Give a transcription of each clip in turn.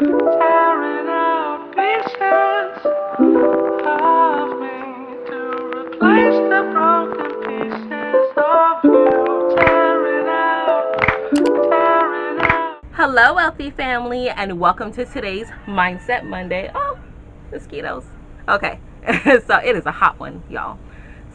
tearing out pieces of me to replace the broken pieces of you. Tearing out. Hello, wealthy family, and welcome to today's Mindset Monday. Oh, mosquitoes. Okay, so it is a hot one, y'all.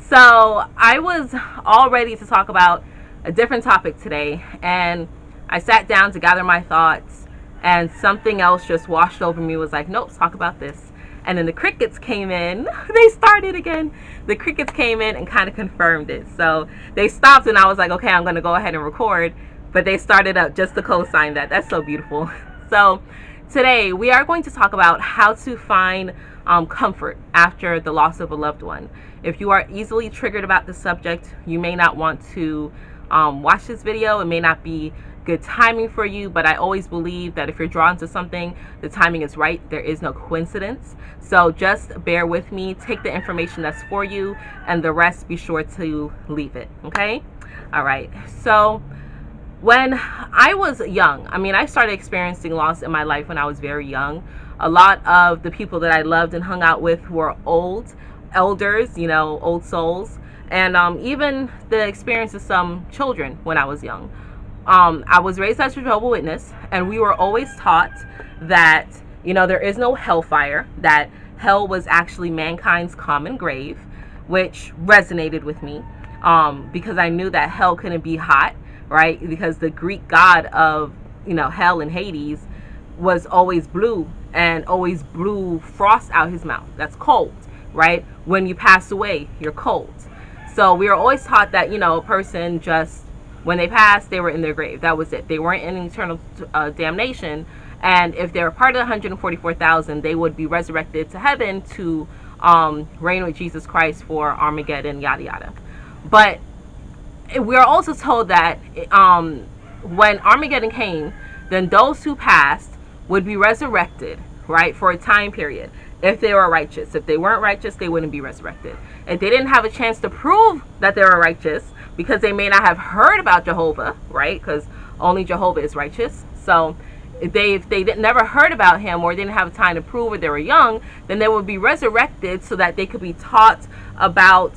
So I was all ready to talk about a different topic today, and I sat down to gather my thoughts, and something else just washed over me. Was like, nope, talk about this. And then the crickets came in. They started again. The crickets came in and kind of confirmed it. So they stopped, and I was like, okay, I'm going to go ahead and record. But they started up just to co-sign that. That's so beautiful. So today we are going to talk about how to find comfort after the loss of a loved one. If you are easily triggered about the subject, you may not want to watch this video. It may not be good timing for you, but I always believe that if you're drawn to something, the timing is right. There is no coincidence. So just bear with me, take the information that's for you, and the rest be sure to leave it. Okay? All right. So when I was young, I started experiencing loss in my life when I was very young. A lot of the people that I loved and hung out with were elders, old souls, and even the experience of some children when I was young. I was raised as a Jehovah's Witness, and we were always taught that, there is no hellfire, that hell was actually mankind's common grave, which resonated with me because I knew that hell couldn't be hot, right? Because the Greek god of, hell and Hades was always blue and always blew frost out his mouth. That's cold, right? When you pass away, you're cold. So we were always taught that, a person just, when they passed, they were in their grave. That was it. They weren't in eternal damnation. And if they were part of the 144,000, they would be resurrected to heaven to reign with Jesus Christ for Armageddon, yada, yada. But we are also told that when Armageddon came, then those who passed would be resurrected, right, for a time period if they were righteous. If they weren't righteous, they wouldn't be resurrected. If they didn't have a chance to prove that they were righteous, because they may not have heard about Jehovah, right, because only Jehovah is righteous. So if they never heard about him or didn't have time to prove or they were young, then they would be resurrected so that they could be taught about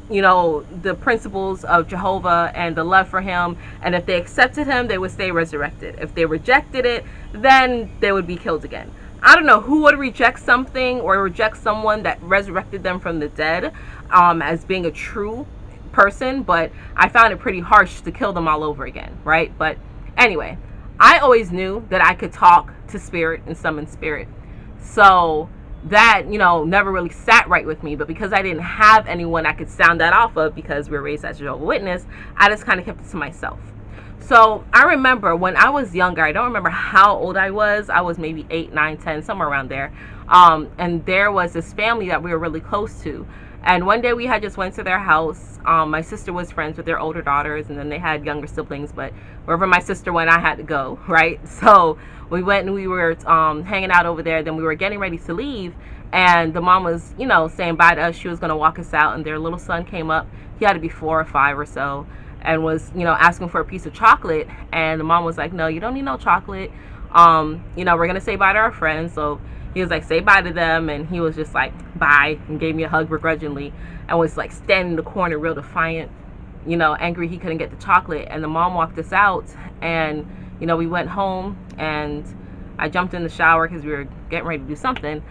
the principles of Jehovah and the love for him. And if they accepted him, they would stay resurrected. If they rejected it, then they would be killed again. I don't know who would reject something or reject someone that resurrected them from the dead as being a true person, but I found it pretty harsh to kill them all over again, right? But anyway, I always knew that I could talk to spirit and summon spirit. So that, never really sat right with me. But because I didn't have anyone I could sound that off of, because we were raised as a Jehovah's Witness, I just kind of kept it to myself. So I remember when I was younger, I don't remember how old I was. I was maybe 8, 9, 10, somewhere around there. And there was this family that we were really close to. And one day we had just went to their house. My sister was friends with their older daughters, and then they had younger siblings. But wherever my sister went, I had to go, right? So we went and we were hanging out over there. Then we were getting ready to leave, and the mom was, saying bye to us. She was going to walk us out, and their little son came up. He had to be 4 or 5 or so, and was, asking for a piece of chocolate. And the mom was like, no, you don't need no chocolate. We're going to say bye to our friends. So he was like, say bye to them. And he was just like, bye, and gave me a hug begrudgingly, and was like standing in the corner real defiant, angry he couldn't get the chocolate. And the mom walked us out, and we went home, and I jumped in the shower because we were getting ready to do something,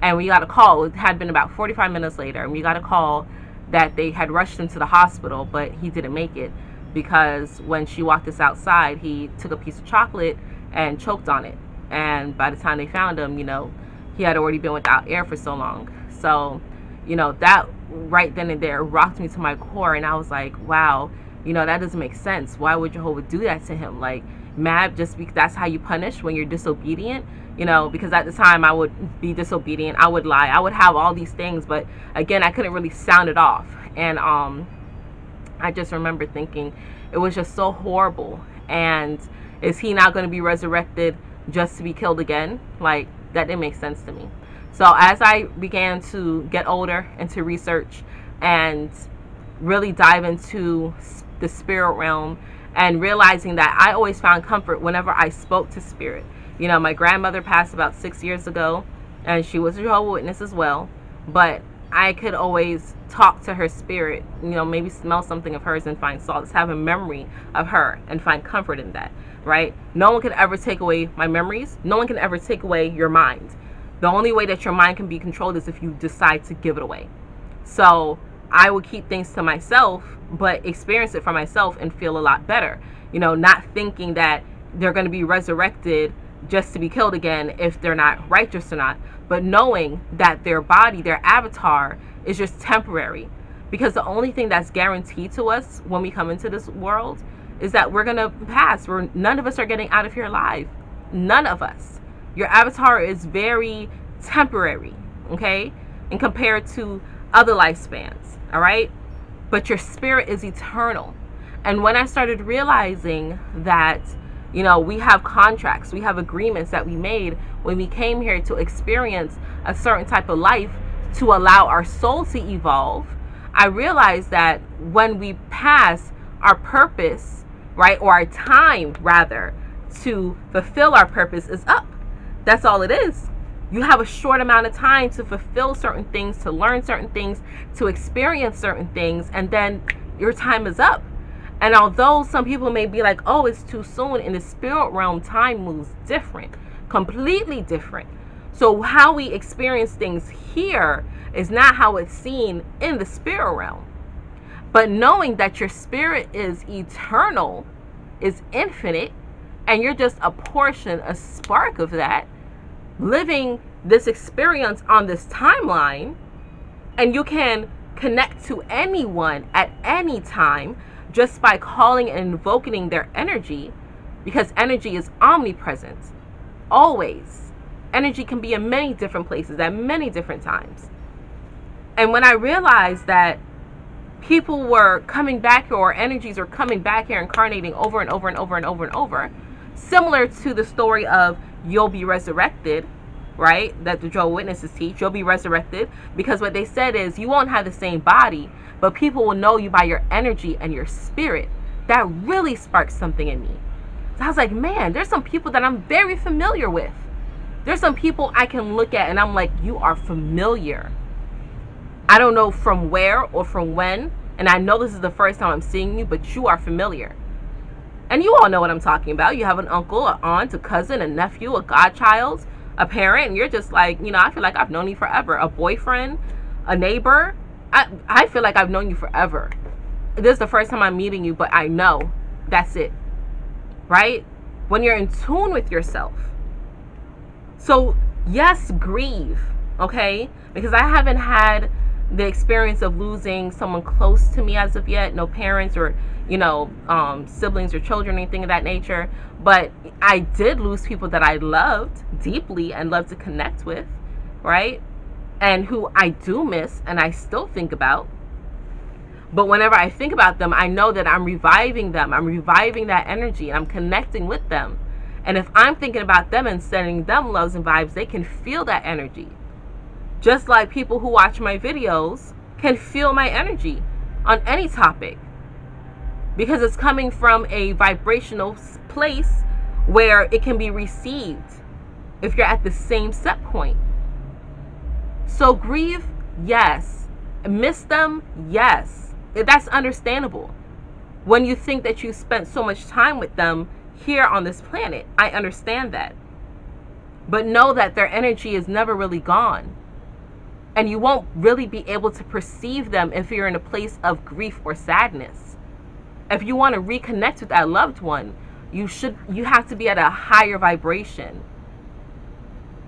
and we got a call. It had been about 45 minutes later, and we got a call that they had rushed him to the hospital, but he didn't make it because when she walked us outside, he took a piece of chocolate and choked on it. And by the time they found him, he had already been without air for so long. So, that right then and there rocked me to my core. And I was like, wow, that doesn't make sense. Why would Jehovah do that to him? Like, mad just because that's how you punish when you're disobedient? Because at the time I would be disobedient. I would lie. I would have all these things. But again, I couldn't really sound it off. And I just remember thinking it was just so horrible. And is he now going to be resurrected just to be killed again? Like, that didn't make sense to me. So as I began to get older and to research and really dive into the spirit realm and realizing that I always found comfort whenever I spoke to spirit. You know, my grandmother passed about 6 years ago, and she was a Jehovah's Witness as well, but I could always talk to her spirit, you know, maybe smell something of hers and find solace, have a memory of her and find comfort in that, right? No one can ever take away my memories. No one can ever take away your mind. The only way that your mind can be controlled is if you decide to give it away. So I would keep things to myself, but experience it for myself and feel a lot better. You know, not thinking that they're going to be resurrected just to be killed again if they're not righteous or not, but knowing that their body, their avatar, is just temporary. Because the only thing that's guaranteed to us when we come into this world is that we're going to pass. None of us are getting out of here alive. None of us. Your avatar is very temporary, okay? And compared to other lifespans, all right? But your spirit is eternal. And when I started realizing that, you know, we have contracts, we have agreements that we made when we came here to experience a certain type of life to allow our soul to evolve, I realized that when we pass, our purpose, right, or our time rather, to fulfill our purpose is up. That's all it is. You have a short amount of time to fulfill certain things, to learn certain things, to experience certain things, and then your time is up. And although some people may be like, oh, it's too soon, in the spirit realm, time moves different, completely different. So how we experience things here is not how it's seen in the spirit realm. But knowing that your spirit is eternal, is infinite, and you're just a portion, a spark of that, living this experience on this timeline, and you can connect to anyone at any time just by calling and invoking their energy, because energy is omnipresent, always. Energy can be in many different places at many different times. And when I realized that people were coming back here, or energies are coming back here, incarnating over and over and over and over and over, similar to the story of you'll be resurrected, right, that the Jehovah's Witnesses teach, you'll be resurrected, because what they said is you won't have the same body, but people will know you by your energy and your spirit. That really sparked something in me. So I was like, man, there's some people that I'm very familiar with. There's some people I can look at and I'm like, you are familiar. I don't know from where or from when, and I know this is the first time I'm seeing you, but you are familiar. And you all know what I'm talking about. You have an uncle, an aunt, a cousin, a nephew, a godchild, a parent, and you're just like, you know, I feel like I've known you forever. A boyfriend, a neighbor. I feel like I've known you forever. This is the first time I'm meeting you, but I know. That's it. Right? When you're in tune with yourself. So, yes, grieve, okay? Because I haven't had the experience of losing someone close to me as of yet. No parents or, you know, siblings or children or anything of that nature. But I did lose people that I loved deeply and loved to connect with, right? And who I do miss and I still think about. But whenever I think about them, I know that I'm reviving them. I'm reviving that energy and I'm connecting with them. And if I'm thinking about them and sending them loves and vibes, they can feel that energy. Just like people who watch my videos can feel my energy on any topic. Because it's coming from a vibrational place where it can be received if you're at the same set point. So grieve, yes. Miss them, yes. That's understandable. When you think that you spent so much time with them here on this planet, I understand that. But know that their energy is never really gone. And you won't really be able to perceive them if you're in a place of grief or sadness. If you want to reconnect with that loved one, you have to be at a higher vibration.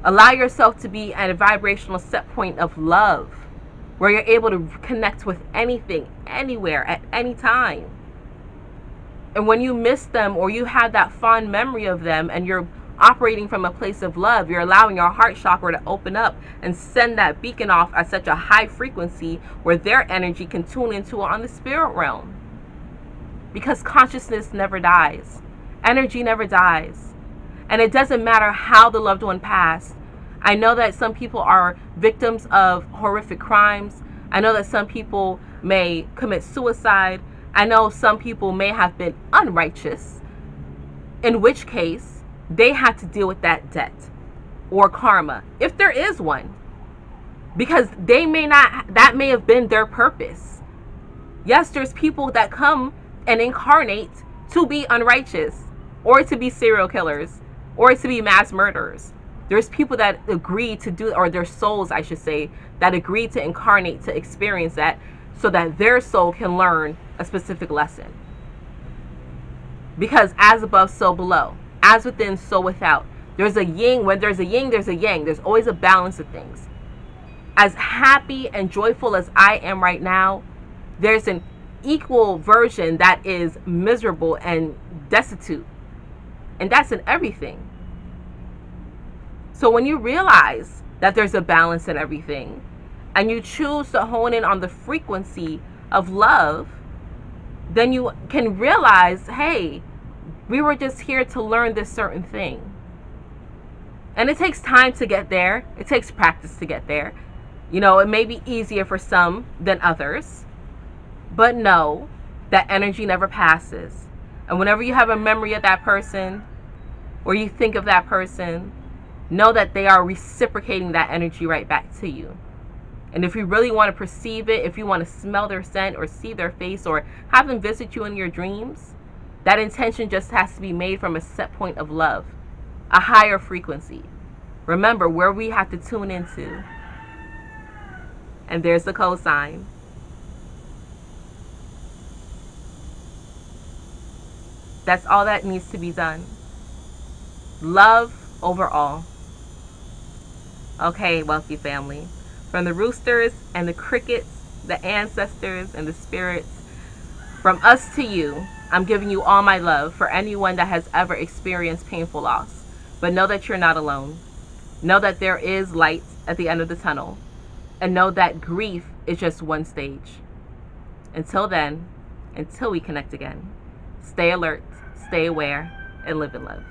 Allow yourself to be at a vibrational set point of love, where you're able to connect with anything, anywhere, at any time. And when you miss them or you have that fond memory of them and you're operating from a place of love, you're allowing your heart chakra to open up and send that beacon off at such a high frequency where their energy can tune into on the spirit realm. Because consciousness never dies. Energy never dies. And it doesn't matter how the loved one passed. I know that some people are victims of horrific crimes. I know that some people may commit suicide. I know some people may have been unrighteous, in which case they had to deal with that debt or karma, if there is one, because that may have been their purpose. Yes, there's people that come and incarnate to be unrighteous, or to be serial killers, or to be mass murderers. There's people that agree to do, or their souls, I should say, that agree to incarnate to experience that, so that their soul can learn a specific lesson. Because as above, so below. As within, so without. There's a yin. When there's a yin, there's a yang. There's always a balance of things. As happy and joyful as I am right now, there's an equal version that is miserable and destitute. And that's in everything. So when you realize that there's a balance in everything, and you choose to hone in on the frequency of love, then you can realize, hey, we were just here to learn this certain thing. And it takes time to get there. It takes practice to get there. You know, it may be easier for some than others, but know that energy never passes. And whenever you have a memory of that person, or you think of that person, know that they are reciprocating that energy right back to you. And if you really want to perceive it, if you want to smell their scent or see their face or have them visit you in your dreams, that intention just has to be made from a set point of love, a higher frequency. Remember where we have to tune into. And there's the cosign. That's all that needs to be done. Love overall. Okay, wealthy family. From the roosters and the crickets, the ancestors and the spirits, from us to you, I'm giving you all my love for anyone that has ever experienced painful loss. But know that you're not alone. Know that there is light at the end of the tunnel. And know that grief is just one stage. Until then, until we connect again, stay alert, stay aware, and live in love.